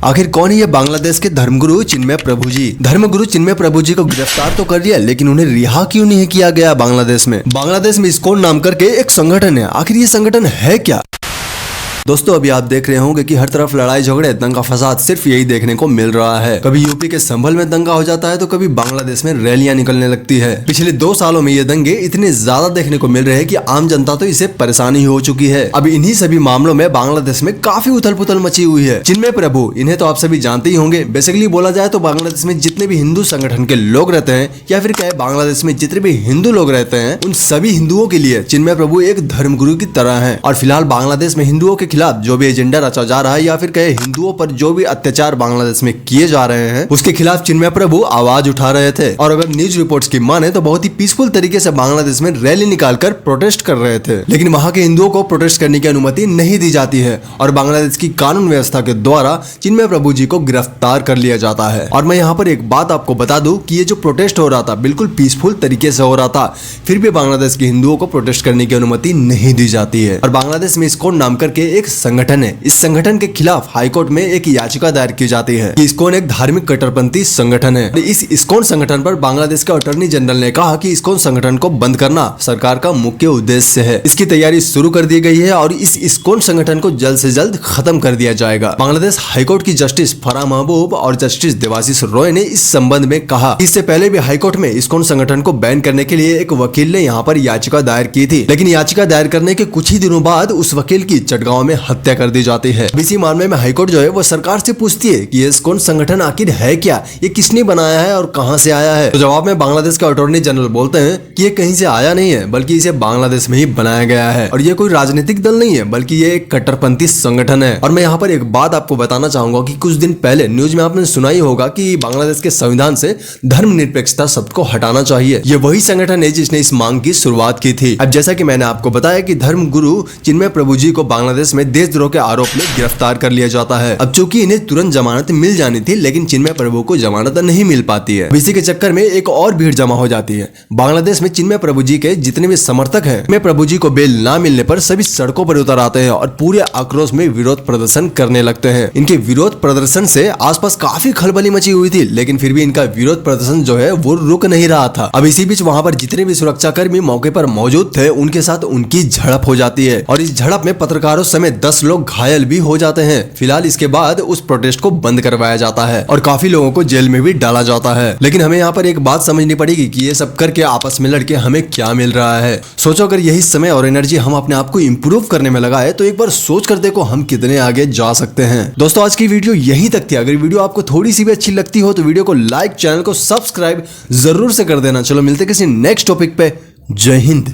आखिर कौन है ये बांग्लादेश के धर्मगुरु चिन्मय प्रभु जी। धर्मगुरु चिन्मय प्रभु जी को गिरफ्तार तो कर लिया, लेकिन उन्हें रिहा क्यों नहीं किया गया। बांग्लादेश में इस्कॉन नाम करके एक संगठन है। आखिर ये संगठन है क्या। दोस्तों अभी आप देख रहे होंगे कि हर तरफ लड़ाई झगड़े दंगा फसाद सिर्फ यही देखने को मिल रहा है। कभी यूपी के संभल में दंगा हो जाता है तो कभी बांग्लादेश में रैलियां निकलने लगती है। पिछले 2 सालों में ये दंगे इतने ज्यादा देखने को मिल रहे हैं कि आम जनता तो इसे परेशानी हो चुकी है। अब इन्हीं सभी मामलों में बांग्लादेश में काफी उथल पुथल मची हुई है। चिन्मय प्रभु, इन्हें तो आप सभी जानते ही होंगे। बेसिकली बोला जाए तो बांग्लादेश में जितने भी हिंदू संगठन के लोग रहते हैं, या फिर क्या बांग्लादेश में जितने भी हिंदू लोग रहते हैं, उन सभी हिंदुओं के लिए चिन्मय प्रभु एक धर्मगुरु की तरह है। और फिलहाल बांग्लादेश में हिंदुओं के खिलाफ जो भी एजेंडा रचा जा रहा है, या फिर कहे हिंदुओं पर जो भी अत्याचार बांग्लादेश में किए जा रहे हैं, उसके खिलाफ चिन्मय प्रभु आवाज उठा रहे थे। और अगर न्यूज रिपोर्ट्स की माने तो बहुत ही पीसफुल तरीके से बांग्लादेश में रैली निकालकर प्रोटेस्ट कर रहे थे। लेकिन वहां के हिंदुओं को प्रोटेस्ट करने की अनुमति नहीं दी जाती है और बांग्लादेश की कानून व्यवस्था के द्वारा चिन्मय प्रभु जी को गिरफ्तार कर लिया जाता है। और मैं यहाँ पर एक बात आपको बता दूं कि ये जो प्रोटेस्ट हो रहा था बिल्कुल पीसफुल तरीके से हो रहा था, फिर भी बांग्लादेश के हिंदुओं को प्रोटेस्ट करने की अनुमति नहीं दी जाती है। और बांग्लादेश में इस्कॉन नाम करके एक संगठन है। इस संगठन के खिलाफ हाईकोर्ट में एक याचिका दायर की जाती है कि इस्कॉन एक धार्मिक कट्टरपंथी संगठन है। इस इस्कॉन संगठन पर बांग्लादेश के अटॉर्नी जनरल ने कहा कि इस्कॉन संगठन को बंद करना सरकार का मुख्य उद्देश्य है। इसकी तैयारी शुरू कर दी गई है और इस इस्कॉन संगठन को जल्द से जल्द खत्म कर दिया जाएगा। बांग्लादेश हाईकोर्ट की जस्टिस फराह महबूब और जस्टिस देवाशीष रॉय ने इस संबंध में कहा। इससे पहले भी हाईकोर्ट में इस्कॉन संगठन को बैन करने के लिए एक वकील ने यहाँ पर याचिका दायर की थी, लेकिन याचिका दायर करने के कुछ ही दिनों बाद उस वकील की चटगांव में हत्या कर दी जाती है। इसी मामले में हाईकोर्ट जो है वो सरकार से पूछती है कि ये इस्कॉन संगठन आखिर है क्या, ये किसने बनाया है और कहां से आया है। तो जवाब में बांग्लादेश के अटॉर्नी जनरल बोलते हैं कि ये कहीं से आया नहीं है, बल्कि इसे बांग्लादेश में ही बनाया गया है और ये कोई राजनीतिक दल नहीं है, बल्कि ये एक कट्टरपंथी संगठन है। और मैं यहाँ पर एक बात आपको बताना चाहूंगा कि कुछ दिन पहले न्यूज में आपने सुना ही होगा कि बांग्लादेश के संविधान से धर्मनिरपेक्षता शब्द को हटाना चाहिए। ये वही संगठन है जिसने इस मांग की शुरुआत की थी। अब जैसा कि मैंने आपको बताया कि धर्मगुरु चिन्मय प्रभु जी को बांग्लादेश में देशद्रोह के आरोप में गिरफ्तार कर लिया जाता है। अब चूंकि इन्हें तुरंत जमानत मिल जानी थी, लेकिन चिन्मय प्रभु को जमानत नहीं मिल पाती है। इसी के चक्कर में एक और भीड़ जमा हो जाती है। बांग्लादेश में चिन्मय प्रभु जी के जितने भी समर्थक हैं, चिन्मय प्रभु जी को बेल ना मिलने पर सभी सड़कों पर उतर आते हैं और पूरे आक्रोश में विरोध प्रदर्शन करने लगते हैं। इनके विरोध प्रदर्शन से आसपास काफी खलबली मची हुई थी, लेकिन फिर भी इनका विरोध प्रदर्शन जो है वो रुक नहीं रहा था। अब इसी बीच वहां पर जितने भी सुरक्षाकर्मी मौके पर मौजूद थे, उनके साथ उनकी झड़प हो जाती है और इस झड़प में पत्रकारों समेत 10 लोग घायल भी हो जाते हैं। फिलहाल इसके बाद उस प्रोटेस्ट को बंद करवाया जाता है और काफी लोगों को जेल में भी डाला जाता है। लेकिन हमें यहाँ पर एक बात समझनी पड़ेगी कि ये सब करके आपस में लड़के हमें क्या मिल रहा है। सोचो अगर यही समय और एनर्जी हम अपने आप को इम्प्रूव करने में लगाए तो एक बार सोच कर देखो हम कितने आगे जा सकते हैं। दोस्तों आज की वीडियो यहीं तक थी। अगर वीडियो आपको थोड़ी सी भी अच्छी लगती हो तो वीडियो को लाइक, चैनल को सब्सक्राइब जरूर से कर देना। चलो मिलते किसी नेक्स्ट टॉपिक पे। जय हिंद।